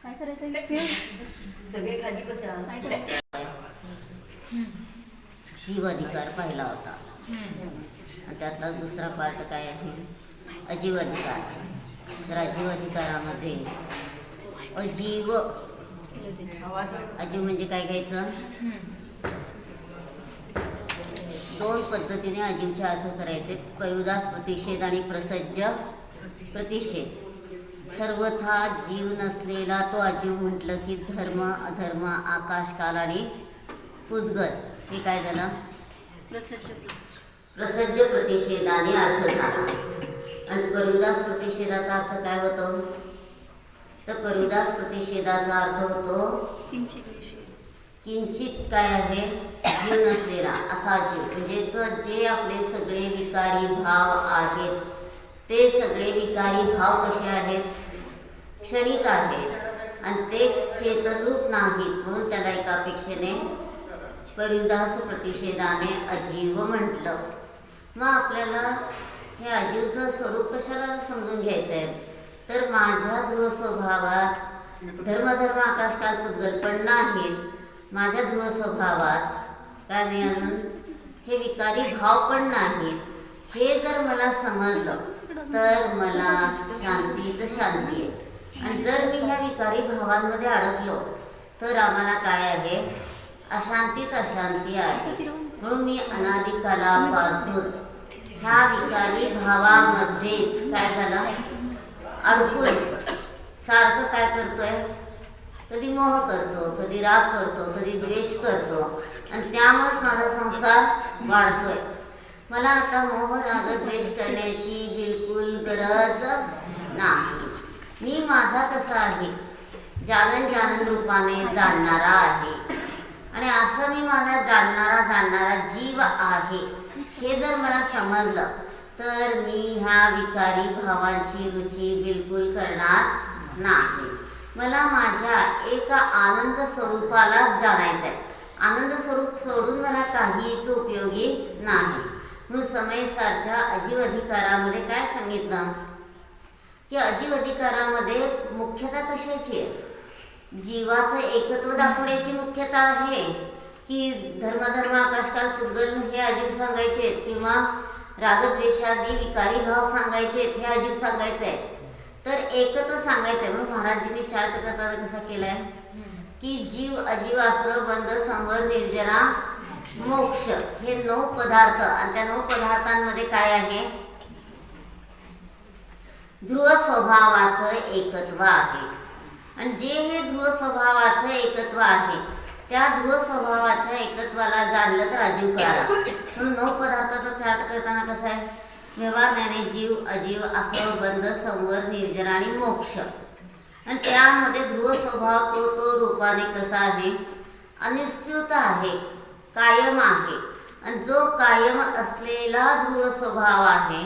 काय करायचं सगळे खाली बसा. काय करायचं जीव अधिकार पाहिला होता आणि त्यातला दुसरा पार्ट काय आहे अजीव अधिकार. तर अजीव अधिकारामध्ये अजीव अजीव म्हणजे काय घ्यायचं, दोन पद्धतीने अजीवचे अर्थ करायचे. परिउदास प्रतिषेध आणि प्रसज्ज प्रतिषेध. सर्वथा जीव नसलेला तो अजीव म्हटलं की धर्म अधर्म आकाश काल आणि उद्गत हे काय झालं प्रसज्ज प्रतिषेधाने अर्थ झाला. आणि परिउदास प्रतिषेधाचा अर्थ काय होतो, तर परिउदास प्रतिषेधाचा अर्थ होतो किंचित काय आहे जीव नसलेला असा जीव. म्हणजे जे आपले सगळे विकारी भाव आहेत ते सगळे विकारी भाव कसे आहेत, क्षणिक आहेत आणि ते चेतनरूप नाहीत, म्हणून त्याला एका अपेक्षेने परिउदास प्रतिषेधाने अजीव म्हटलं. मग आपल्याला हे अजीवचं स्वरूप कशाला समजून घ्यायचं आहे, तर माझ्या ध्रुव स्वभावात धर्मधर्म आकाशकाल पुद्गल पण नाहीत. माझ्या ध्रुव स्वभावात काय नाही अजून हे विकारी भाव पण नाहीत. हे जर मला समजलं तर मला शांतीचं शांती आहे. आणि जर मी ह्या विकारी भावांमध्ये अडकलो तर आम्हाला काय आहे, अशांतीच अशांती आहे. म्हणून मी अनादिकालापासून ह्या विकारी भावामध्येच काय झालं अडकून सारखं काय करतोय, कधी मोह करतो, कधी राग करतो, कधी द्वेष करतो आणि त्यामुळेच माझा संसार वाढतोय. मला आता मोह राग द्वेष करण्याची बिलकुल गरज नाही. मी माझा कसा आहे जानन रूपाने जाणणारा आहे आणि असं मी माझा जाणणारा जीव आहे हे जर मला समजलं तर मी ह्या विकारी भावांची रुची बिलकुल करणार नाही. मला माझ्या एका आनंद स्वरूपाला जाणायचं आहे. आनंद स्वरूप सोडून मला काहीच उपयोगी नाही. म्हणून समयसारच्या अजीव अधिकारामध्ये काय सांगितलं की अजीव अधिकारामध्ये मुख्यता कशाची आहे, जीवाचं एकत्व दाखवण्याची मुख्यता आहे की धर्मधर्म आकाशकाल पुद्गल हे अजीव सांगायचे किंवा रागद्वेषादी विकारी भाव सांगायचे हे अजीव सांगायचे आहे. तर एकत्व सांगायचं आहे. म्हणून महाराजांनी चार प्रकार कसा केलाय की जीव अजीव आश्रव बंध संवर निर्जना मोक्ष हे 9 पदार्थ आणि त्या 9 पदार्थांमध्ये काय आहे ध्रुव स्वभावाचं एकत्व आहे. आणि जे हे ध्रुव स्वभावाचं एकत्व आहे त्या ध्रुव स्वभावाच्या एकत्वाला जाणलं तर अजीव कळाला. म्हणून 9 पदार्थाचा चार्ट करताना कसं आहे, व्यवहार ज्ञाने जीव अजीव आसव बंध संवर निर्जरा आणि मोक्ष. आणि त्यामध्ये ध्रुव स्वभाव तो रूपाने कसा आहे, अनिश्चित आहे, कायम आहे. आणि जो कायम असलेला ध्रुव स्वभाव आहे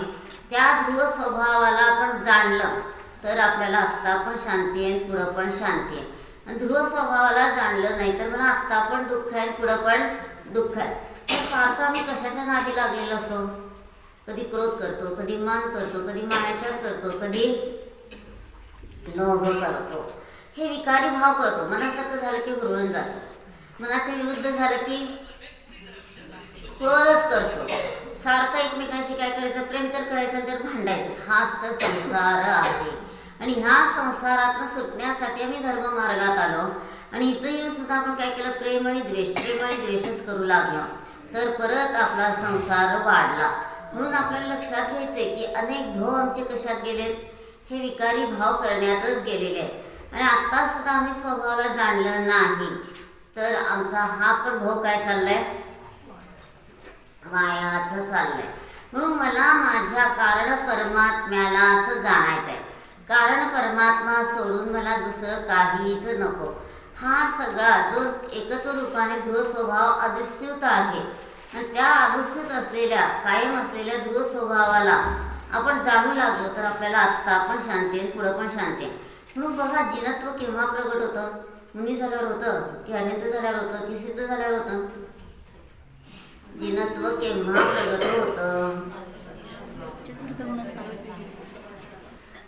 त्या ध्रुव स्वभावाला आपण जाणलं तर आपल्याला आत्ता पण शांती आहे पुढं पण शांती आहे. आणि ध्रुव स्वभावाला जाणलं नाही तर मला आत्ता पण दुःख आहे पुढं पण दुःख आहे. तर सारखं आम्ही कशाच्या नादी लागलेलो असतो, कधी क्रोध करतो, कधी मान करतो, कधी मायाचार करतो, कधी लोभ करतो, हे विकारी भाव करतो. मनासारखं झालं की हुरळून जातो, मनाच्या विरुद्ध झालं की क्रोधच करतो. सारखं एकमेकांशी काय करायचं, प्रेम तर करायचं तर भांडायचं. हाच तर संसार आहे. आणि ह्या संसारातनं सुटण्यासाठी आम्ही धर्म मार्गात आलो आणि इथं येऊन सुद्धा आपण काय केलं, प्रेम आणि द्वेषच करू लागलो तर परत आपला संसार वाढला. म्हणून आपल्याला लक्षात घ्यायचं आहे की अनेक भाव आमचे कशात गेलेत, हे विकारी भाव करण्यातच गेलेले आहेत. आणि आत्ता सुद्धा आम्ही स्वभावाला जाणलं नाही तर आमचा हा पण भाव काय चाललाय, वायाचं चाललंय. म्हणून मला माझ्या कारण परमात्म्यालाच जाणायचं आहे. कारण परमात्मा सोडून मला दुसरं काहीच नको. हा सगळा जो एकत्व रूपाने ध्रुव स्वभाव अधिष्ठित आहे आणि त्या अधिष्ठित असलेल्या कायम असलेल्या ध्रुव स्वभावाला आपण जाणू लागलो तर आपल्याला आत्ता पण शांती आहे पुढं पण शांती आहे. म्हणून बघा जिनत्व केव्हा प्रगट होतं, मुनी झाल्यावर होतं की अनंत झाल्यावर होतं की सिद्ध झाल्यावर होतं. जिनत्व केव्हा प्रगट होतं,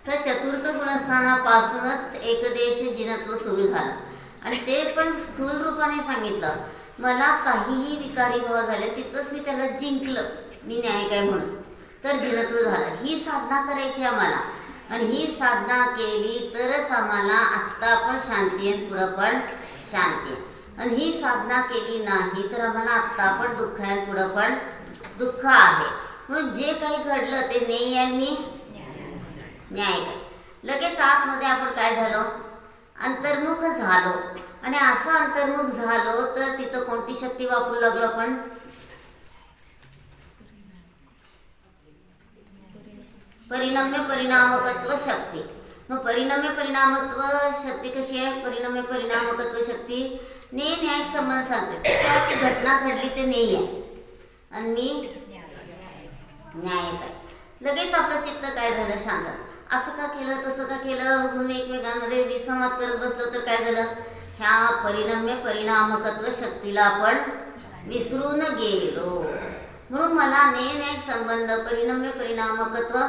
तर चतुर्थ गुणस्थानापासूनच एकदेश जिनत्व सुरू झालं आणि ते पण स्थूल रूपाने सांगितलं. मला काहीही विकारी भाव झाले तिथंच मी त्याला जिंकलं, मी न्याय काय म्हणून, तर जिनत्व झालं. ही साधना करायची आम्हाला आणि ही साधना केली तरच आम्हाला आत्ता पण शांती आहे, पुढं पण शांती आहे. आणि ही साधना केली नाही तर आम्हाला आत्ता पण दुःख आहे, पुढं पण दुःख आहे. म्हणून जे काही घडलं ते नेय आणि न्याय काय. लगेच आतमध्ये आपण काय झालो, अंतर्मुख झालो. आणि असं अंतर्मुख झालो तर तिथं कोणती शक्ती वापरू लागलो आपण, परिणम्य परिणामकत्व शक्ती. मग परिणम्य परिणामत्व शक्ती कशी आहे, परिणम्य परिणामकत्व शक्ती नेय न्याय संबंध सांगते. ती घटना घडली ते नेय आहे आणि मी न्याय काय. लगेच आपलं चित्त काय झालं, शांत. असं का केलं तसं का केलं म्हणून एकमेकांमध्ये विसंवाद करत बसलो तर काय झालं, ह्या परिणम्य परिणामकत्व शक्तीला आपण विसरून गेलो. म्हणून मला नेय न्याय संबंध परिणम्य परिणामकत्व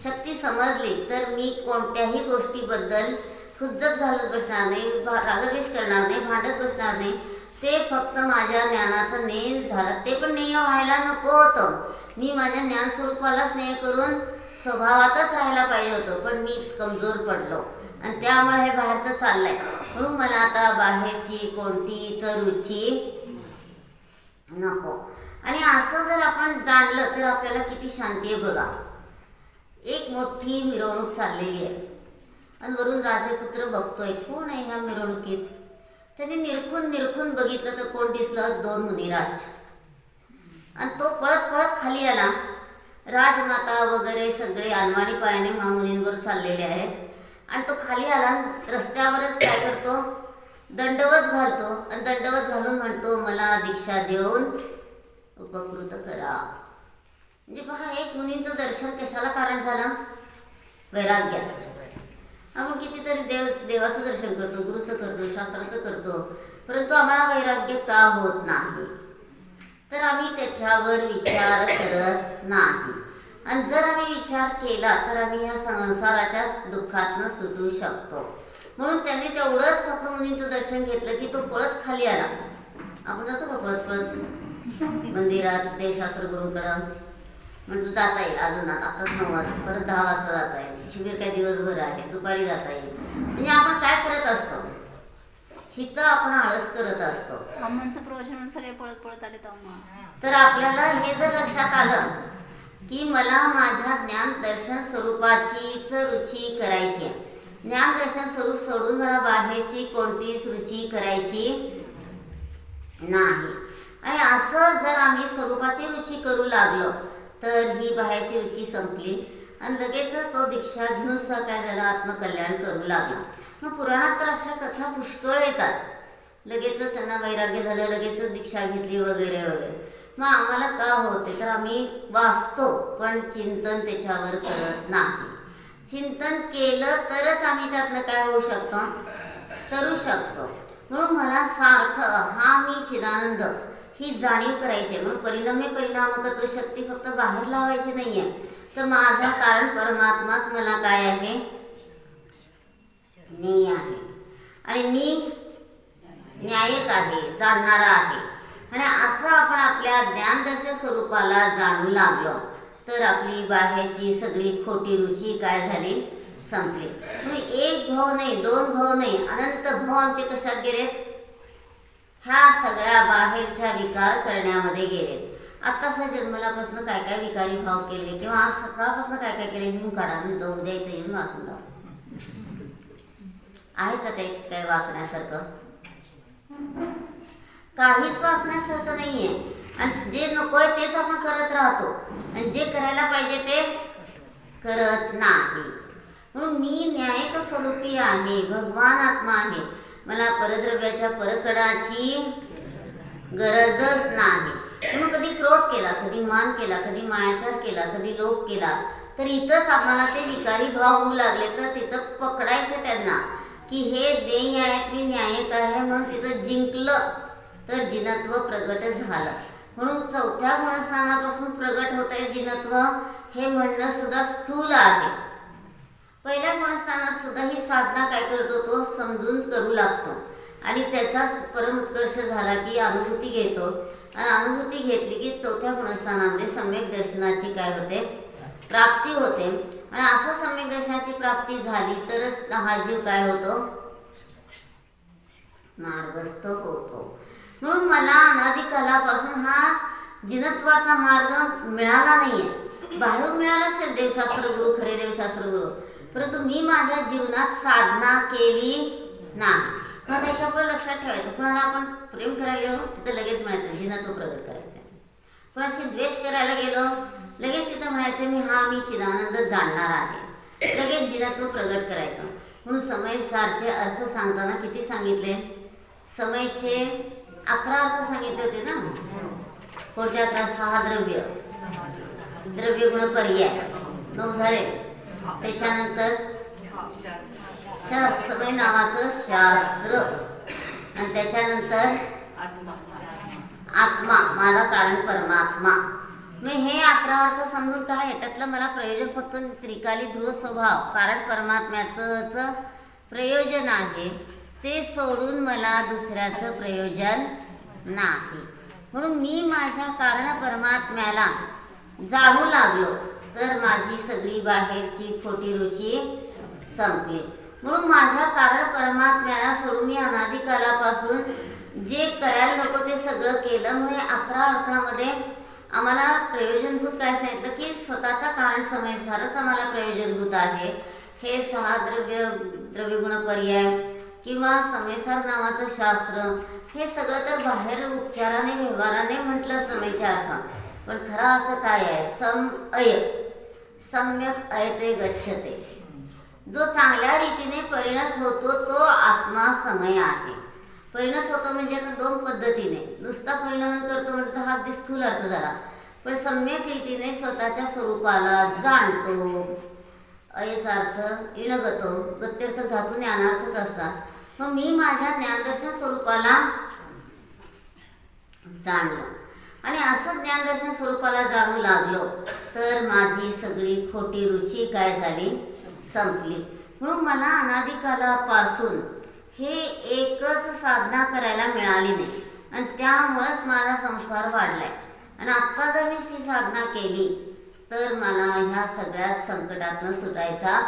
शक्ती समजली तर मी कोणत्याही गोष्टीबद्दल हुज्जत घालत बसणार नाही, रागद्वेष करणार नाही, भांडत बसणार नाही. ते फक्त माझ्या ज्ञानाचं नेय झालं. ते पण नेय व्हायला नको होतं, मी माझ्या ज्ञान स्वरूपालाच नेय करून स्वभावातच राहायला पाहिजे होतं, पण मी कमजोर पडलो आणि त्यामुळे हे बाहेरचं चाललंय. म्हणून मला आता बाहेरची कोणतीच रुची नको. आणि असं जर आपण जाणलं तर आपल्याला किती शांती आहे बघा. एक मोठी मिरवणूक चाललेली आहे आणि वरून राजपुत्र बघतोय, कोण आहे ह्या मिरवणुकीत. त्याने निरखून बघितलं तर कोण दिसलं, 2 मुनिराज. आणि तो पळत पळत खाली आला. राजमाता वगैरे सगळे अनवाणी पायाने मामुनींवर चाललेले आहेत आणि तो खाली आला. रस्त्यावरच काय करतो, दंडवत घालतो आणि दंडवत घालून म्हणतो, मला दीक्षा देऊन उपकृत करा. म्हणजे पहा, एक मुनींचं दर्शन कशाला कारण झालं, वैराग्य. आपण कितीतरी देवाचं दर्शन करतो, गुरुचं करतो, शास्त्राचं करतो, परंतु आम्हाला वैराग्य का होत नाही, तर आम्ही त्याच्यावर विचार करत नाही. आणि जर आम्ही विचार केला तर आम्ही ह्या संसाराच्या दुःखातनं सुटू शकतो. म्हणून त्यांनी तेवढंच फक्त मुनींचं दर्शन घेतलं की तो पळत खाली आला. आपण जातो का पळत पळत मंदिरात देवशास्त्र गुरूंकडं, म्हटलं जाता येईल, अजून आताच 9 वाजता, परत 10 वाजता जाता येईल, शिबिर काय दिवसभर आहे, दुपारी जाता येईल. म्हणजे आपण काय करत असतो, हिथं आपण आळस करत असतो. अम्मांचं प्रवचन सगळे पळत पळत आले तर आपल्याला हे जर लक्षात आलं की मला माझ्या ज्ञान दर्शन स्वरूपाचीच रुची करायची आहे, ज्ञान दर्शन स्वरूप सोडून मला बाहेरची कोणतीच रुची करायची नाही. आणि असं जर आम्ही स्वरूपाची रुची करू लागलो तर ही बाहेरची रुची संपली आणि लगेचच तो दीक्षा घेऊन काय झाला, आत्मकल्याण करू लागला. मग पुराणात तर अशा कथा पुष्कळ येतात, लगेचच त्यांना वैराग्य झालं, लगेचच दीक्षा घेतली वगैरे वगैरे. मग आम्हाला का होते, तर आम्ही वाचतो पण चिंतन त्याच्यावर करत नाही. चिंतन केलं तरच आम्ही त्यातनं काय होऊ शकतो, तरू शकतो. म्हणून मला सारखं हा मी चिदानंद ही जाणीव करायची आहे. म्हणून परिणम्य परिणामकत्व शक्ती फक्त बाहेर लावायची नाही आहे, तर माझा कारण परमात्माच मला काय आहे, नेय आहे आणि मी न्यायक आहे, जाणणारा आहे. आणि असं आपण आपल्या ज्ञानदर्शन स्वरूपाला जाणू लागलो तर आपली बाहेरची सगळी खोटी रुची काय झाली, संपली. मग 1 भाव नाही, 2 भाव नाही, अनंत भाव आमचे कशात गेले, ह्या सगळ्या बाहेरच्या विकार करण्यामध्ये गेले. आत्ताच जन्मलापासून काय काय विकारी भाव केले किंवा आज सकाळपासून काय काय केले लिहून काढा, मी उद्या इथं येऊन वाचून जाऊ. आहे का ते काय वाचण्यासारखं, काहीच वाचण्यासारखं नाही आहे. आणि जे नको आहे तेच आपण करत राहतो आणि जे करायला पाहिजे ते करत नाही. म्हणून मी न्यायक स्वरूपी आहे, भगवान आत्मा आहे, मला परद्रव्याच्या परकडाची गरजच नाही. म्हणून कधी क्रोध केला, कधी मान केला, कधी मायाचार केला, कधी लोभ केला तर इथंच आम्हाला ते विकारी भाव होऊ लागले तर तिथं पकडायचं त्यांना की हे देय आहेत, मी न्यायक आहे. म्हणून तिथं जिंकलं तर जिनत्व प्रगट झालं. म्हणून 4थ्या गुणस्थानापासून प्रगट होत आहे जिनत्व, हे म्हणणं सुद्धा स्थूल आहे. पहिल्या गुणस्थानात सुद्धा ही साधना काय करतो, तो समजून करू लागतो आणि त्याचाच परमोत्कर्ष झाला की अनुभूती घेतो आणि अनुभूती घेतली की चौथ्या गुणस्थानामध्ये सम्यक दर्शनाची काय होते, प्राप्ती होते आणि असं सम्यक दर्शनाची प्राप्ती झाली तरच हा जीव काय होतो, मार्गस्थ होतो. म्हणून मला अनादिकालापासून हा जिनत्वाचा मार्ग मिळाला नाहीये. बाहेरून मिळाला असेल देवशास्त्र गुरु, खरे देवशास्त्र गुरु, परंतु मी माझ्या जीवनात साधना केली नाही. मग त्याच्यापुढे लक्षात ठेवायचं, कुणाला आपण प्रेम करायला गेलो तिथं लगेच म्हणायचं जिनत्व प्रगट करायचं, कुणाशी द्वेष करायला गेलो लगेच तिथं म्हणायचं मी चिदानंद जाणणार आहे, लगेच जिनत्व प्रगट करायचं. म्हणून समयसारचे अर्थ सांगताना किती सांगितले, समयचे 11 अर्थ सांगितले होते ना. कोणत्या 11? 6 द्रव्य, द्रव्य गुण पर्याय 9 झाले. त्याच्यानंतर समय नावाचं शास्त्र आणि त्याच्यानंतर आत्मा, माझा कारण परमात्मा. मग हे 11 अर्थ समजून काय आहे त्यातलं मला प्रयोजन फक्त त्रिकाली ध्रुव स्वभाव कारण परमात्म्याचंच प्रयोजन आहे, ते सोडून मला दुसऱ्याचं प्रयोजन नाही. म्हणून मी माझ्या कारण परमात्म्याला जाणू लागलो तर माझी सगळी बाहेरची खोटी रुची संपली. म्हणून माझ्या कारण परमात्म्याला सोडून मी अनादिकालापासून जे करायला नको ते सगळं केलं. म्हणजे 11 अर्थामध्ये आम्हाला प्रयोजनभूत काय सांगितलं की स्वतःचा कारण समयसारच आम्हाला प्रयोजनभूत आहे. हे 6 द्रव्यगुण पर्याय किंवा समयसार नावाचं शास्त्र हे सगळं तर बाहेर उपचाराने व्यवहाराने म्हटलं समयचा अर्थ, पण खरा अर्थ काय आहे, सम्यक अयते गच्छते. जो चांगल्या रीतीने परिणत होतो तो आत्मा समय आहे. परिणत होतो म्हणजे आता 2 पद्धतीने, नुसता परिणमन करतो म्हणजे हा अगदी स्थूल अर्थ झाला, पण सम्यक रीतीने स्वतःच्या स्वरूपाला जाणतो. अयचा अर्थ इणगतो, गत्यर्थ धातू ज्ञानार्थक असतात. मग मी माझ्या ज्ञानदर्शन स्वरूपाला जाणलं आणि असं ज्ञानदर्शन स्वरूपाला जाणू लागलो तर माझी सगळी खोटी रुची काय झाली, संपली. म्हणून मला अनादिकालापासून हे एकच साधना करायला मिळाली नाही आणि त्यामुळंच माझा संसार वाढलाय. आणि आत्ता जर मी ही साधना केली तर मला ह्या सगळ्या संकटातनं सुटायचा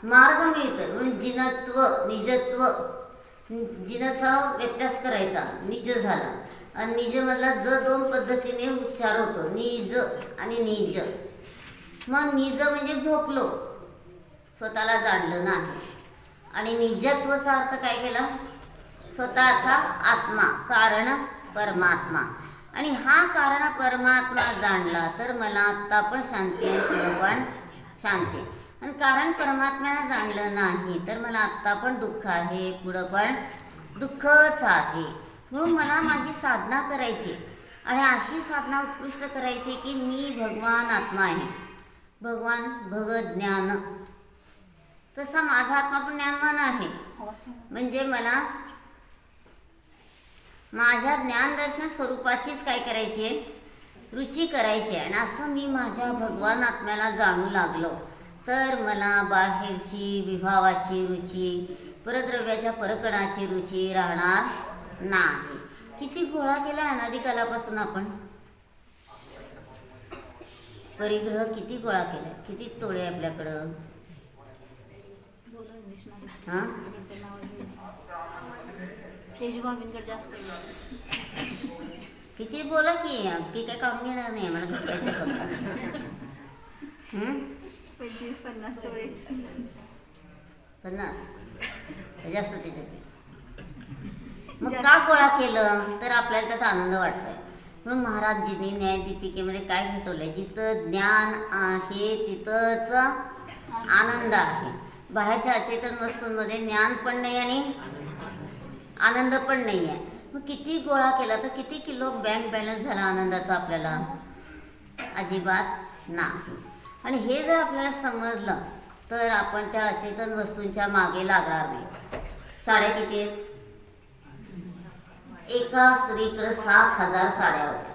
मार्ग मिळतो. म्हणून जिनत्व निजत्व, जिनचा व्यत्यास करायचा, निज झाला आणि निजमधला ज 2 पद्धतीने उच्चार होतो, निज आणि निज. मग निज म्हणजे झोपलो, स्वतःला जाणलं नाही. आणि निजत्वचा अर्थ काय केला, स्वतःचा आत्मा कारण परमात्मा. आणि हा कारण परमात्मा जाणला तर मला आत्ता पण शांती आहे, पुढं पण शांती आहे. आणि कारण परमात्म्याला जाणलं नाही तर मला आत्ता पण दुःख आहे, पुढं पण दुःखच आहे. म्हणून मला माझी साधना करायची आणि अशी साधना उत्कृष्ट करायची की मी भगवान आत्मा आहे, भगवान भगत ज्ञान. तसा माझा आत्मा पण ज्ञानवान आहे. म्हणजे मला माझ्या ज्ञानदर्शन स्वरूपाचीच काय करायची आहे, रुची करायची आहे. आणि असं मी माझ्या भगवान आत्म्याला जाणू लागलो तर मला बाहेरची विभावाची रुची, परद्रव्याच्या परकणाची रुची राहणार नाही. किती गोळा केला अनादिकालापासून आपण, परिग्रह किती गोळा केला, किती तोडे आपल्याकडं. हां तेजबाबींकडे जास्त किती बोला की काय काढून घेणार नाही, मला भेटायचं फक्त. 25-50 तेवढे 50 जास्त त्याच्यात. मग का गोळा केलं तर आपल्याला त्याचा आनंद वाटतोय. म्हणून महाराजजींनी न्यायदीपिकेमध्ये काय भेटवलंय, जिथं ज्ञान आहे तिथंच आनंद आहे. बाहेरच्या अचेतन वस्तूंमध्ये ज्ञान पण नाही आणि आनंद पण नाही आहे. मग किती गोळा केला तर किती किलो बँक बॅलन्स झाला आनंदाचा आपल्याला, अजिबात नाही. आणि हे जर आपल्याला समजलं तर आपण त्या अचेतन वस्तूंच्या मागे लागणार नाही. साड्या किती आहेत, एका स्त्रीकडे 7,000 साड्या होत्या.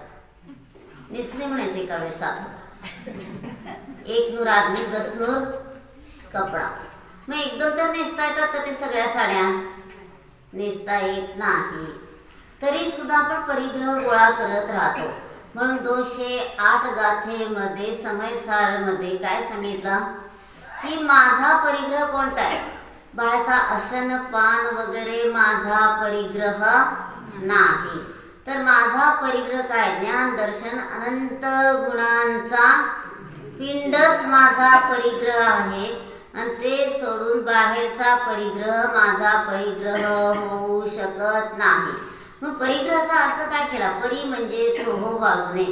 नेसले म्हणायचे एका वेळेस 7,000. 1 नूर आदमी 10 नूर कपडा. मग एकदम तर नेसता येतात का ते सगळ्या साड्या? नेसता येत नाही. तरी सुद्धा आपण परिग्रह गोळा करत राहतो. म्हणून 208 गाथेमध्ये समयसारमध्ये काय सांगितलं की माझा परिग्रह कोणता आहे? बाहेरचा अशन पान वगैरे माझा परिग्रह नाही. तर माझा परिग्रह काय? ज्ञान दर्शन अनंत गुणांचा पिंडच माझा परिग्रह आहे. आणि ते सोडून बाहेरचा परिग्रह माझा परिग्रह होऊ शकत नाही. मग परिग्रहाचा अर्थ काय केला? परी म्हणजे चोहो बाजूने,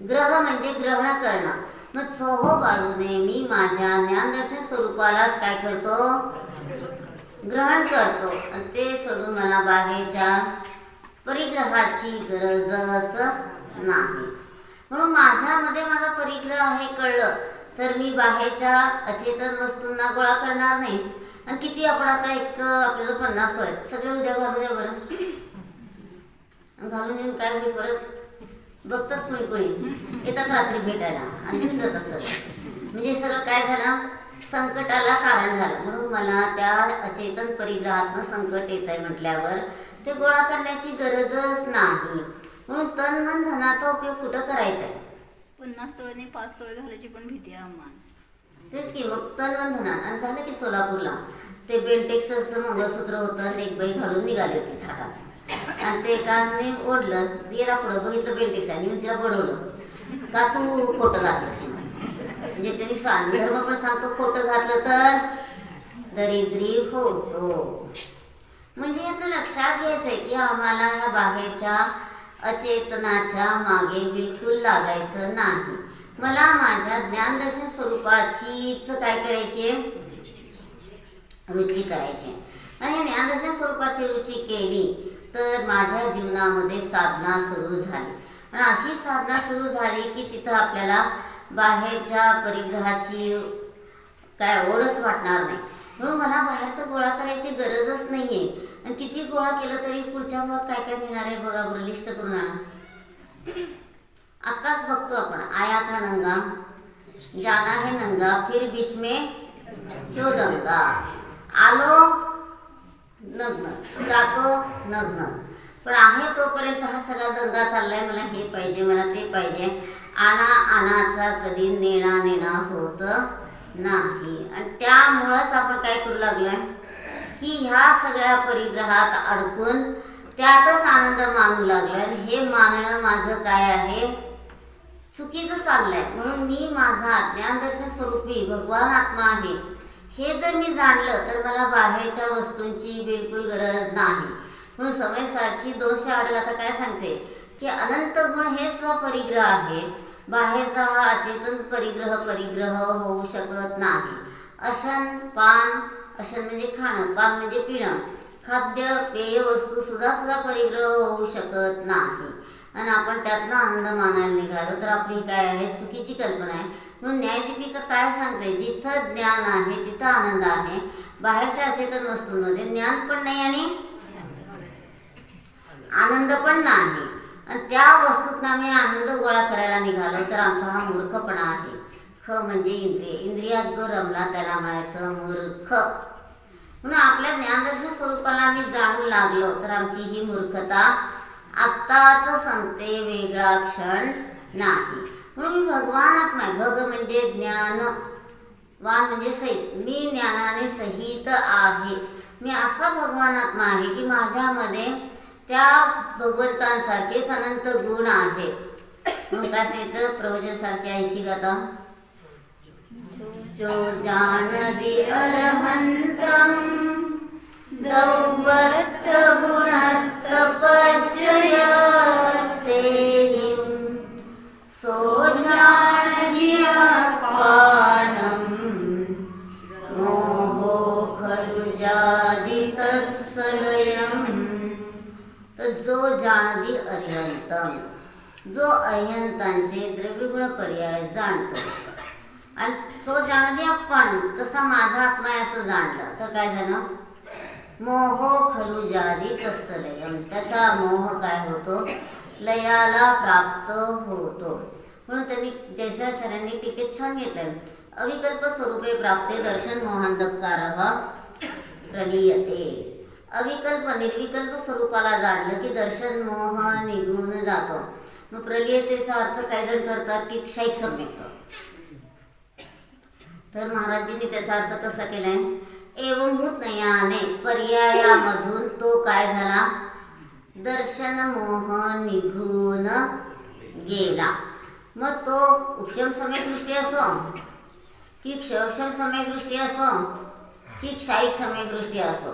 ग्रह म्हणजे ग्रहण करणं. मग चोहो बाजूने मी माझ्या ज्ञानदर्शन स्वरूपालाच काय करतो? ग्रहण करतो. आणि ते सोडून मला बाहेरच्या परिग्रहाची गरजच नाही. म्हणून माझ्यामध्ये माझा परिग्रह आहे कळलं तर मी बाहेरच्या अचेतन वस्तूंना गोळा करणार नाही. आणि किती आपण आता एक आपल्याला 50 आहेत सगळे उद्या घालू द्या बरं. घालून येऊन काय होईल परत बघतात कोणी कोणी येतात रात्री भेटायला आणि घेऊन जातात सगळं. म्हणजे सगळं काय झालं? संकटाला कारण झालं. म्हणून मला त्या अचेतन परिग्रहातनं संकट येत आहे म्हटल्यावर ते गोळा करण्याची गरजच नाही. म्हणून तन मन धनाचा उपयोग कुठं करायचा आहे? 50 तोळे 5 तोळे घालायची पण भीती आहे आम्हाला. तेच की मग तन मन धनात. आणि झालं की सोलापूरला ते बेंटेक्सचं मंगळसूत्र होतं आणि एक बाई घालून निघाली होती थाटात. आणि ते एकाने ओढलं तिला पुढं बघितलं बेंटेक्स आहे आणि तिला बडवलं का तू खोटं घातलं. म्हणजे त्यांनी धर्म पण सांगतो खोटं घातलं तर दरिद्री होतो. म्हणजे यातनं लक्षात घ्यायचंय की आम्हाला ह्या बाहेरच्या अचेतनाच्या मागे बिलकुल लागायचं नाही. मला माझ्या ज्ञानदर्शन स्वरूपाचीच काय करायची? रुची करायची. आणि ज्ञानदर्शन स्वरूपाची रुची केली तर माझ्या जीवनामध्ये साधना सुरू झाली. आणि अशी साधना सुरू झाली की तिथं आपल्याला बाहेरच्या परिग्रहाची काय ओढच वाटणार नाही. म्हणून मला बाहेरचं गोळा करायची गरजच नाही आहे. आणि किती गोळा केलं तरी पुढच्या भागात काय काय मिळणार आहे बघा बरं, लिस्ट करून आणा. आत्ताच बघतो आपण आया था नंगा, जाना है नंगा, फिर बीच में क्यों दंगा, आलो नग्न, जातो नग्न. पण आहे तोपर्यंत हा सगळा दंगा चाललाय. मला हे पाहिजे, मला ते पाहिजे. आणाचा कधी नेणा होत नाही. आणि त्यामुळंच आपण काय करू लागलोय की ह्या सगळ्या परिग्रहात अडकून त्यातच आनंद मानू लागलोय. हे मानणं माझं काय आहे? चुकीचं चाललंय. म्हणून मी माझा ज्ञानदर्शन स्वरूपी भगवान आत्मा आहे हे जर मी जाणलं तर मला बाहेरच्या वस्तूंची बिलकुल गरज नाही. म्हणून समयसारची 208 गाथा काय सांगते की अनंत गुण हेच तुझा परिग्रह आहे. बाहेरचा हा अचेतन परिग्रह होऊ शकत नाही. अशन पान, अशन म्हणजे खाणं, पान म्हणजे पिणं, खाद्य पेय वस्तू सुद्धा तुझा परिग्रह होऊ शकत नाही. आणि आपण त्यातनं आनंद मानायला निघालो तर आपली काय आहे? चुकीची कल्पना आहे. म्हणून न्यायदीपिका काय सांगते? जिथं ज्ञान आहे तिथं आनंद आहे. बाहेरच्या अचेतन वस्तूंमध्ये ज्ञान पण नाही आणि आनंद पण नाही. आणि त्या वस्तूतनं आम्ही आनंद गोळा करायला निघालो तर आमचा हा मूर्खपणा आहे. ख म्हणजे इंद्रिय, इंद्रियात जो रमला त्याला म्हणायचं मूर्ख. म्हणून आपल्या ज्ञानदर्शन स्वरूपाला आम्ही जाणू लागलो तर आमची ही मूर्खता आत्ताच सांगते, वेगळा क्षण नाही. म्हणून मी भगवान आत्मा आहे. भग म्हणजे ज्ञान, वान म्हणजे सहित. मी ज्ञानाने सहित आहे. मी असा भगवान आत्मा आहे की माझ्यामध्ये त्या भगवंतांसारखेच अनंत गुण आहेत. म्हणून काय सांगितलं? प्रवचन 780 गाथा. जो जान दि अरहंतम दौवस्त गुणत पचय तेहिं सो जान दिया पाणम मोहो खलु जादित सलयम. तर जो जाणदी अरिहंतम, जो अरिहंतांचे द्रव्यगुण पर्याय जाणतो. आणि सो जाणदी आपण तसा माझा आत्मा आहे असं जाणलं तर काय झालं? मोहो खलु जादी तत्सलयम. त्याचा मोह काय होतो? लयाला प्राप्त होतो. म्हणून त्यांनी जयसाचार्यांनी टीकेत छान घेतलं. अविकल्प स्वरूपे प्राप्ते दर्शन मोहांधकारः प्रलीयते. अविकल्प निर्विकल्प स्वरूपाला जाणलं की दर्शन मोह निघून जातो. मग प्रलीयतेचा अर्थ काही जण करतात की क्षयिक सम्यक्त. तर महाराजजींनी त्याचा अर्थ कसा केलाय, एवंभूत नयाने पर्यायामधून तो काय झाला, दर्शन मोह निघून गेला. मग तो उपशम सम्यक दृष्टी असो की क्षयक्षम सम्यक दृष्टी असो की क्षयिक सम्यक दृष्टी असो,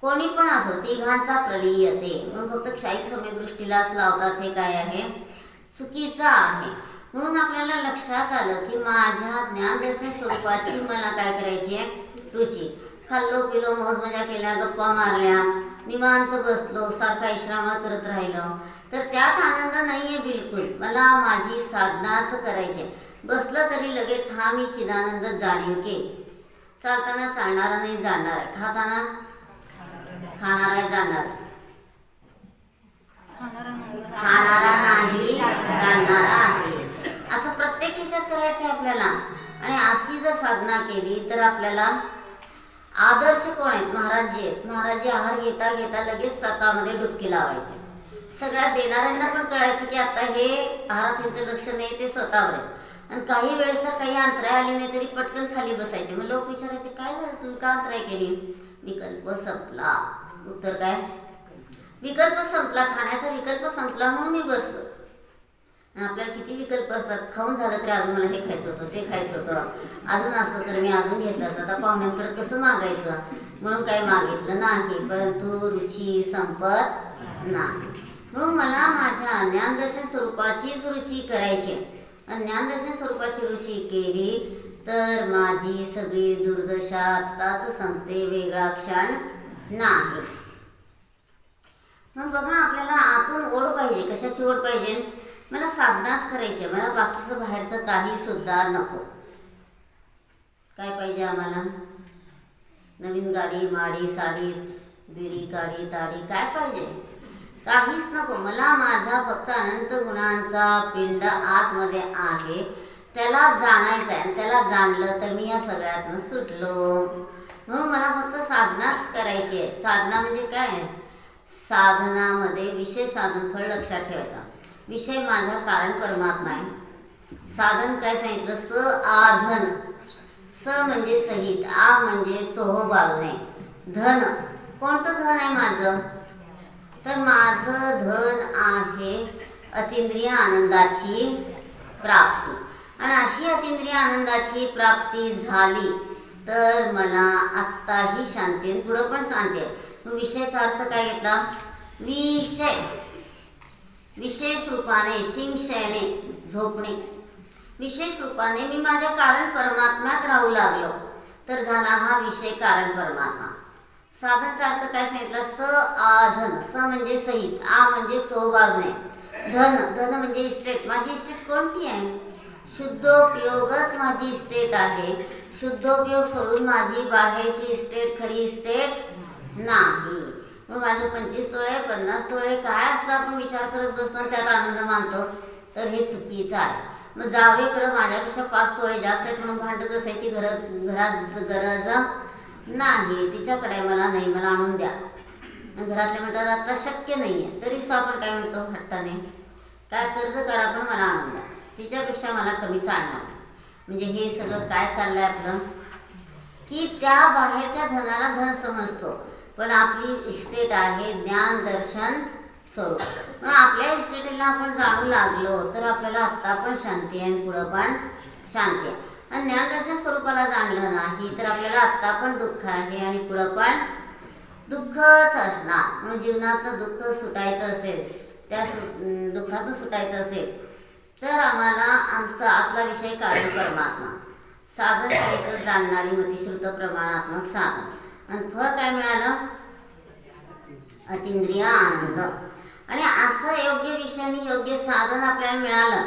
कोणी पण असो, तिघांचा प्रलीयते. म्हणून फक्त क्षयिक सम्यक दृष्टीलाच लावतात, हे काय आहे, चुकीचं आहे. म्हणून आपल्याला लक्षात आलं की माझ्या ज्ञानदर्शन स्वरूपाची मला काय करायची आहे, रुची. खाल्लो पिलो मौज मजा केल्या, गप्पा मारल्या, निवांत बसलो, सारखा इश्रामा करत राहिलो, तर त्यात आनंद नाही आहे बिलकुल. मला माझी साधनाच करायची आहे. बसलं तरी लगेच हा मी चिदानंद जाणीव की चालताना चालणारा नाही जाणणार आहे, खाताना खाणारा आहे जाणणार, खाणारा नाही जाणणारा आहे, असं प्रत्येक ह्याच्यात करायचं आहे आपल्याला. आणि अशी जर साधना केली तर आपल्याला आदर्श कोण आहेत, महाराजजी आहेत. महाराजजी आहार घेता घेता लगेच स्वतःमध्ये डुबकी लावायचे. सगळ्या देणाऱ्यांना पण कळायचं की आता हे आहारात त्यांचं लक्ष नाही, ते स्वतःवर आहे. आणि काही वेळेस तर काही अंतराय आली नाही तरी पटकन खाली बसायचे. मग लोक विचारायचे काय झालं, तुम्ही का अंतराय केली, विकल्प संपला. उत्तर काय, विकल्प संपला, खाण्याचा विकल्प संपला म्हणून मी बसलो. आपल्याला किती विकल्प असतात, खाऊन झालं तरी अजून मला हे खायचं होतं, ते खायचं होतं, अजून असतं तर मी अजून घेतलं असतं. आता पाहुण्यांकडे कसं मागायचं म्हणून काही मागितलं नाही, परंतु रुची संपत नाही. म्हणून मला माझ्या ज्ञानदर्शन स्वरूपाचीच रुची करायची. आणि ज्ञानदर्शन स्वरूपाची रुची केली तर माझी सगळी दुर्दशा आत्ताच संपते, वेगळा क्षण नाही. मग बघा आपल्याला आतून ओढ पाहिजे. कशाची ओढ पाहिजे, मला साधनाच करायची, मला बाकीचं बाहेरचं काही सुद्धा नको. काय पाहिजे आम्हाला, नवीन गाडी माडी साडी बिडी काडी ताडी काय पाहिजे, काहीच नको. मला माझा फक्त अनंत गुणांचा पिंड आतमध्ये आहे, त्याला जाणायचं आहे. आणि त्याला जाणलं तर मी या सगळ्यातनं सुटलो. म्हणून मला फक्त साधनाच करायची आहे. साधना म्हणजे काय, साधनामध्ये विषय साधन फळ लक्षात ठेवायचा. विषय माझा कारण परमात्मा आहे. साधन काय सांगितलं, स आधन. स म्हणजे सहित, आ म्हणजे चोहो बाजूने. धन, कोणतं धन आहे माझं, तर माझं धन आहे अतींद्रिय आनंदाची प्राप्ती. आणि अशी अतींद्रिय आनंदाची प्राप्ती झाली तर मला आत्ताही शांती आहे, पुढं पण शांती आहे. मग विषयाचा अर्थ काय घेतला, विषय. विशेष रूपाने शिंगशयने झोपणे. विशेष रूपाने मी माझ्या कारण परमात्म्यात राहू लागलो तर झाला हा विषय कारण परमात्मा. साधनचा अर्थ काय सांगितला, स आधन. स म्हणजे सहित, आ म्हणजे चौबाजूने. धन, धन म्हणजे इस्टेट. माझी इस्टेट कोणती आहे, शुद्धोपयोगच माझी इस्टेट आहे. शुद्धोपयोग सोडून माझी बाहेरची इस्टेट खरी इस्टेट नाही. म्हणून माझं 25 तोळे 50 तोळे काय असलं आपण विचार करत बसतो आणि त्यात आनंद मानतो, तर हे चुकीचं आहे. मग जावेकडं माझ्यापेक्षा 5 तोळे जास्त आहेत म्हणून भांडत बसायची घरात गरज नाही. तिच्याकडे मला नाही, मला आणून द्या. घरातले म्हणतात आता शक्य नाही आहे, तरीच आपण काय म्हणतो हट्टाने, काय कर्ज काढा पण मला आणून द्या, तिच्यापेक्षा मला कमी चालणार नाही. म्हणजे हे सगळं काय चाललंय आपलं, की त्या बाहेरच्या धनाला धन समजतो, पण आपली इस्टेट आहे ज्ञान दर्शन स्वरूप. पण आपल्या इस्टेटीला आपण जाणू लागलो तर आपल्याला आत्ता पण शांती आहे आणि पुढं पण शांती आहे. आणि ज्ञानदर्शन स्वरूपाला जाणलं नाही तर आपल्याला आत्ता पण दुःख आहे आणि पुढं पण दुःखच असणार. म्हणून जीवनातनं दुःख सुटायचं असेल, त्या दुःखातून सुटायचं असेल तर आम्हाला आमचा आतला विषय कारण परमात्मा, साधन सांगितलं जाणणारी मतिश्रुत प्रमाणात्मक साधन. आणि फळ काय मिळालं, अतींद्रिय आनंद. आणि असं योग्य विषय आणि योग्य साधन आपल्याला मिळालं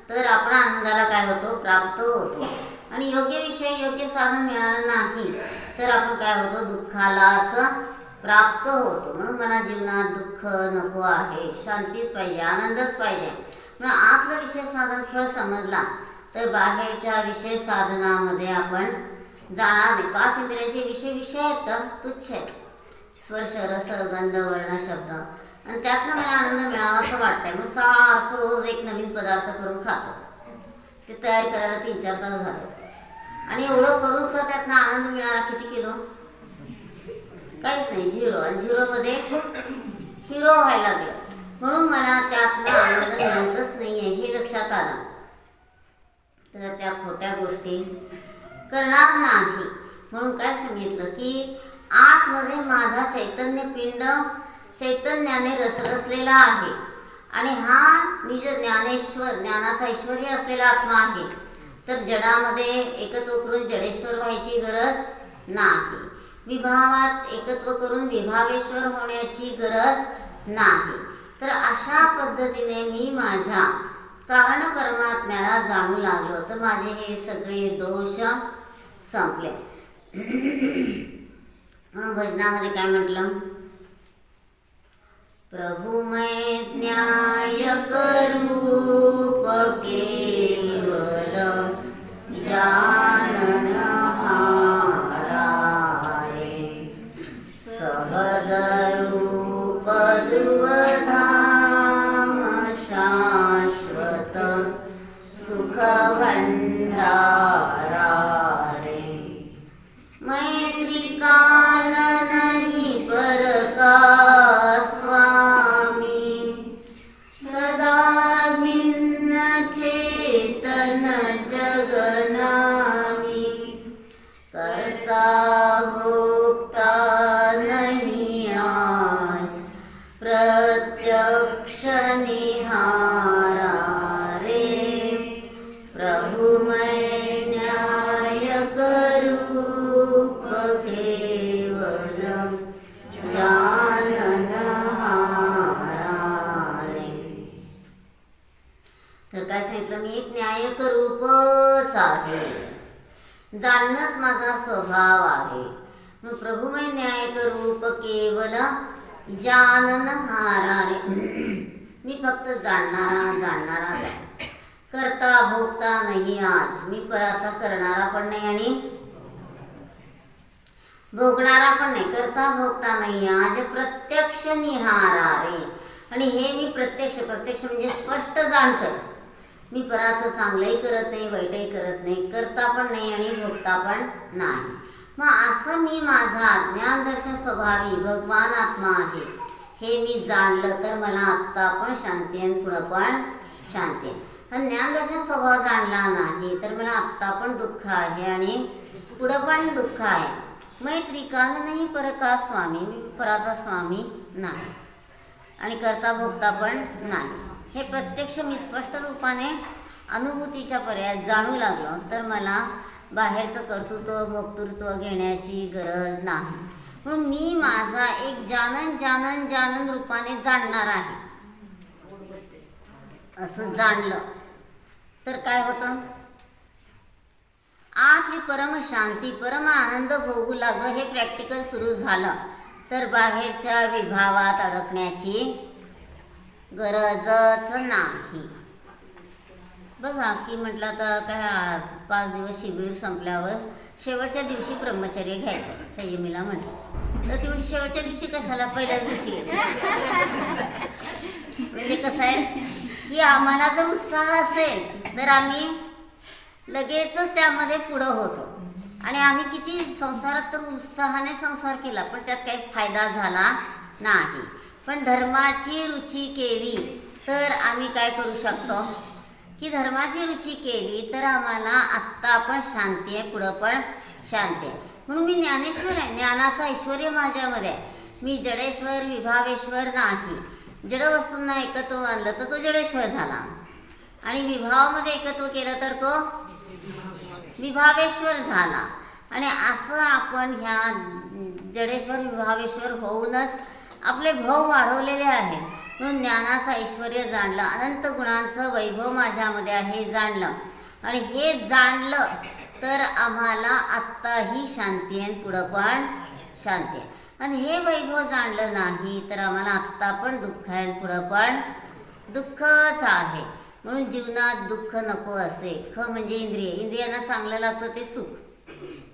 तर आपण आनंदाला काय होतो, प्राप्त होतो. आणि योग्य विषय योग्य साधन मिळालं नाही तर आपण काय होतो, दुःखालाच प्राप्त होतो. म्हणून मला जीवनात दुःख नको आहे, शांतीच पाहिजे, आनंदच पाहिजे. म्हणून आतलं विषय साधन फळ समजला तर बाहेरच्या विषय साधनामध्ये आपण जाणार नाही. 5 इंद्रियांचे विषय आहेत का? तुच्छ आहेत. स्पर्श रस गंध वर्ण शब्द, आणि त्यातनं मला आनंद मिळावा असं वाटतंय. मग सारखं रोज एक नवीन पदार्थ करून खातो. ते तयार करायला 3-4 तास झाले, आणि एवढं करून सुद्धा त्यातनं आनंद मिळाला किती किलो? काहीच नाही, 0. आणि 0मध्ये हिरो व्हायला लागलं. म्हणून मला त्यातनं आनंद मिळतच नाही आहे हे लक्षात आलं. तर त्या खोट्या गोष्टी करणार नाही. म्हणून काय सांगितलं की आतमध्ये माझा चैतन्य पिंड चैतन्याने रसरसलेला आहे, आणि हा निज ज्ञानेश्वर ज्ञानाचा ऐश्वर्य असलेला आत्मा आहे. तर जडामध्ये एकत्व करून जडेश्वर व्हायची गरज नाही. विभावात एकत्व करून विभावेश्वर होण्याची गरज नाही. तर अशा पद्धतीने मी माझ्या कारण परमात्म्याला जाणू लागलो, तर माझे हे सगळे दोष संपले. म्हणून भजनामध्ये काय म्हटलं? प्रभु मैं न्यायक रूप केवल जानन हारा रे, सहज रूप ध्रुवधाम शाश्वत सुख भंडारा रे. मैत्री काल नहीं पर का स्वामी, सदा भिन्न चेतन जगनामी, करता भोक्ता नहीं आज प्रत्यक्ष निहारा रे. प्रभु मैं न्यायक रूप केवलम जानन हारा रे. तर काय सांगितलं? मी एक न्यायक रूपच आहे, जाणणंच माझा स्वभाव आहे. मग प्रभु मैं न्यायक रूप केवल जानन हारा रे. मी फक्त जाणणारा आहे. करता भोगता नाही आज, मी पराचा करणारा पण नाही आणि भोगणारा पण नाही. करता भोगता नाही आज प्रत्यक्ष निहारा रे. आणि हे मी प्रत्यक्ष म्हणजे स्पष्ट जाणतं. मी पराचं चांगलंही करत नाही, वाईटही करत नाही, करता पण नाही आणि भोगता पण नाही. मग असं मी माझा ज्ञानदर्शन स्वभावी भगवान आत्मा आहे हे मी जाणलं, तर मला आत्ता पण शांती आहे, पुढं पण शांती आहे. आणि ज्ञानदर्शन स्वभाव जाणला नाही तर मला आत्ता पण दुःख आहे आणि पुढं पण दुःख आहे. मैत्री काल नाही पर का स्वामी, मी पराचा स्वामी नाही आणि करता भोगता पण नाही. हे प्रत्यक्ष मी स्पष्ट रूपाने अनुभूतीच्या पर्यायात जाणू लागलो, तर मला बाहेरचं कर्तृत्व भोक्तृत्व घेण्याची गरज नाही. म्हणून मी माझा एक जानन रूपाने जाणणार आहे. असं जाणलं तर काय होतं? आत ही परम शांती परम आनंद भोगू लागलं. हे प्रॅक्टिकल सुरू झालं तर बाहेरच्या विभावात अडकण्याची गरजच नाही. बघा की म्हटलं तर काय 5 दिवस शिबिर संपल्यावर शेवटच्या दिवशी ब्रह्मचर्य घ्यायचं संयमीला म्हटलं, तर ती म्हणजे शेवटच्या दिवशी कशाला पहिल्याच दिवशी म्हणजे कसं आहे की आम्हाला जर उत्साह असेल तर आम्ही लगेचच त्यामध्ये पुढं होतो. आणि आम्ही किती संसारात तर उत्साहाने संसार केला पण त्यात काही फायदा झाला नाही. पण धर्माची रुची केली तर आम्ही काय करू शकतो की धर्माची रुची केली तर आम्हाला आत्ता पण शांती आहे, पुढं पण शांती आहे. म्हणून मी ज्ञानेश्वर आहे, ज्ञानाचा ऐश्वर्य माझ्यामध्ये आहे. मी जडेश्वर विभावेश्वर नाही. जड वस्तूंना एकत्व आणलं तर तो जडेश्वर झाला, आणि विभावामध्ये एकत्व केलं तर तो विभावेश्वर झाला. आणि असं आपण ह्या जडेश्वर विभावेश्वर होऊनच आपले भाव वाढवलेले आहेत. म्हणून ज्ञानाचं ऐश्वर्य जाणलं, अनंत गुणांचं वैभव माझ्यामध्ये आहे जाणलं, आणि हे जाणलं तर आम्हाला आत्ताही शांती आहे, पुढं पण शांती आहे. आणि हे वैभव जाणलं नाही तर आम्हाला आत्ता पण दुःख आहे, पुढं पण दुःखच आहे. म्हणून जीवनात दुःख नको असे. ख म्हणजे इंद्रिय. इंद्रियांना चांगलं लागतं ते सुख,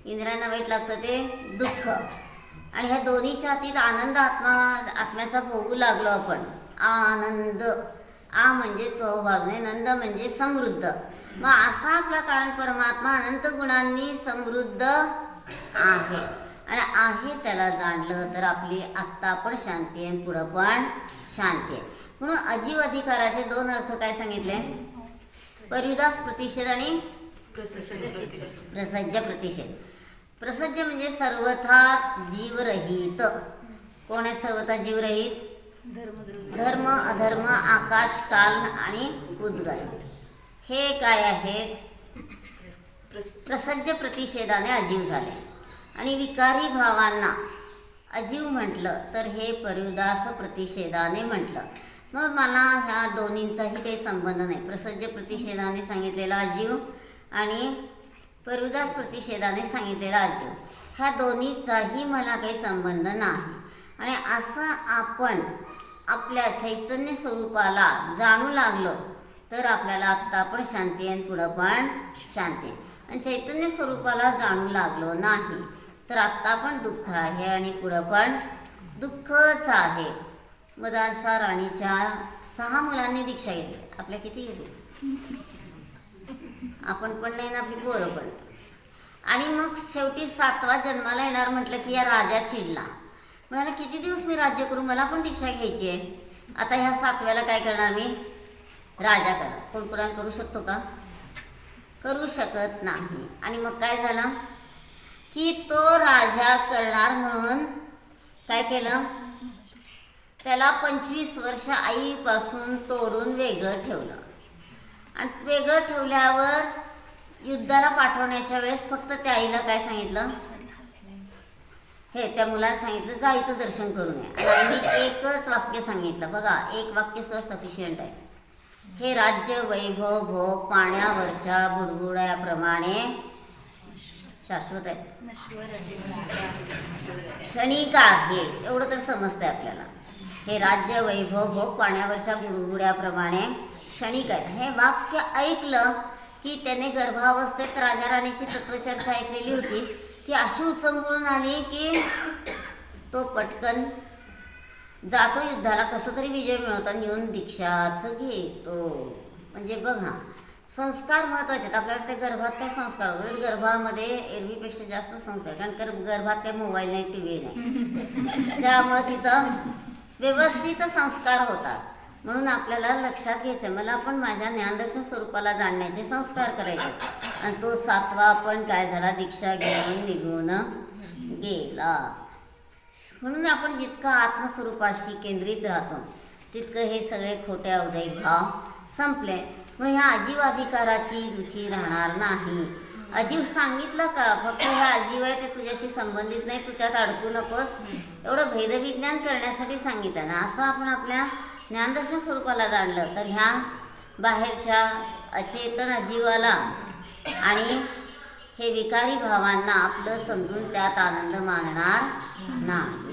इंद्रियांना वाईट लागतं ते दुःख. आणि ह्या दोन्हीच्या हातीत आनंद आत्म्याचा भोगू लागलो आपण. आनंद, आ म्हणजे चौबाजूने, नंद म्हणजे समृद्ध. मग असा आपला कारण परमात्मा अनंत गुणांनी समृद्ध आहे. आणि आहे त्याला जाणलं तर आपली आत्ता पण शांती आहे, पुढं पण शांती आहे. म्हणून अजीव अधिकाराचे दोन अर्थ काय सांगितले? परिदास प्रतिषेध आणि प्रसज्ज प्रतिषेध. प्रसज्ज म्हणजे सर्वथा जीवरहित. कोण आहे सर्वथा जीवरहित? धर्म, अधर्म, आकाश, काल आणि उद्गल हे काय आहेत? प्रसज्ज प्रतिषेधाने अजीव झाले. आणि विकारी भावांना अजीव म्हटलं तर हे परिदास प्रतिषेधाने म्हटलं. मग मला ह्या दोन्हींचाही काही संबंध नाही. प्रसज्ज प्रतिषेधाने सांगितलेला अजीव आणि परिदास प्रतिषेधाने सांगितलेला अजीव, ह्या दोन्हीचाही मला काही संबंध नाही. आणि असं आपण आपल्या चैतन्य स्वरूपाला जाणू लागलो तर आपल्याला आत्ता पण शांती आहे, पुढं पण शांती आहे. आणि चैतन्य स्वरूपाला जाणू लागलो नाही तर आत्ता पण दुःख आहे आणि पुढं पण दुःखच आहे. मदांसा राणीच्या 6 मुलांनी दीक्षा घेतली. आपल्या किती घेतली? आपण पण नाही ना, आपली पोरं पण. आणि मग शेवटी 7वा जन्माला येणार म्हटलं की या राजा चिडला. म्हणाला किती दिवस मी राज्य करू, मला पण दीक्षा घ्यायची आहे. आता ह्या 7व्याला काय करणार मी? राजा करणार. कोण कोणाला करू शकतो का? करू शकत नाही. आणि मग काय झालं की तो राजा करणार म्हणून काय केलं? त्याला 25 वर्ष आईपासून तोडून वेगळं ठेवलं. आणि वेगळं ठेवल्यावर युद्धाला पाठवण्याच्या वेळेस फक्त त्या आईला काय सांगितलं? हे त्या मुलाला सांगितलं जायचं दर्शन करून ये. आणि आईने एकच वाक्य सांगितलं. बघा, एक वाक्य सफिशियंट आहे. हे राज्य वैभव भोग पाण्यावरच्या बुडबुड्याप्रमाणे शाश्वत आहे, क्षणिक आहे. एवढं तर समजतंय आपल्याला. हे राज्य वैभव भोग पाण्यावरच्या बुडबुड्याप्रमाणे क्षणिक आहे. हे वाक्य ऐकलं की त्याने गर्भावस्थेत राजा राणीची तत्वचर्चा ऐकलेली होती, ती अशी उचंबळून आली की तो पटकन जातो युद्धाला, कसं तरी विजय मिळवता येऊन दीक्षाच घेतो. म्हणजे बघा, संस्कार महत्त्वाचे आहेत. आपल्याला ते गर्भात काय संस्कार होईल? गर्भामध्ये एरवीपेक्षा जास्त संस्कार, कारण गर्भात काय मोबाईल नाही, टी व्ही नाही, त्यामुळं तिथं व्यवस्थित संस्कार होतात. म्हणून आपल्याला लक्षात घ्यायचं, मला पण माझ्या ज्ञानदर्शन स्वरूपाला जाणण्याचे संस्कार करायचे. आणि तो 7वा पण काय झाला? दीक्षा घेऊन निघून गेला. म्हणून आपण जितकं आत्मस्वरूपाशी केंद्रित राहतो तितकं हे सगळे खोटे अवधे भाव संपले. म्हणून ह्या अजीव अधिकाराची रुची राहणार नाही. अजीव सांगितलं का? फक्त ह्या अजीव आहे ते तुझ्याशी संबंधित नाही, तू त्यात अडकू नकोस, एवढं भेदविज्ञान करण्यासाठी सांगितलं ना. असं आपण आपल्या ज्ञानदर्शन स्वरूपाला जाणलं तर ह्या बाहेरच्या अचेतन अजीवाला आणि हे विकारी भावांना आपलं समजून त्यात आनंद मानणार नाही.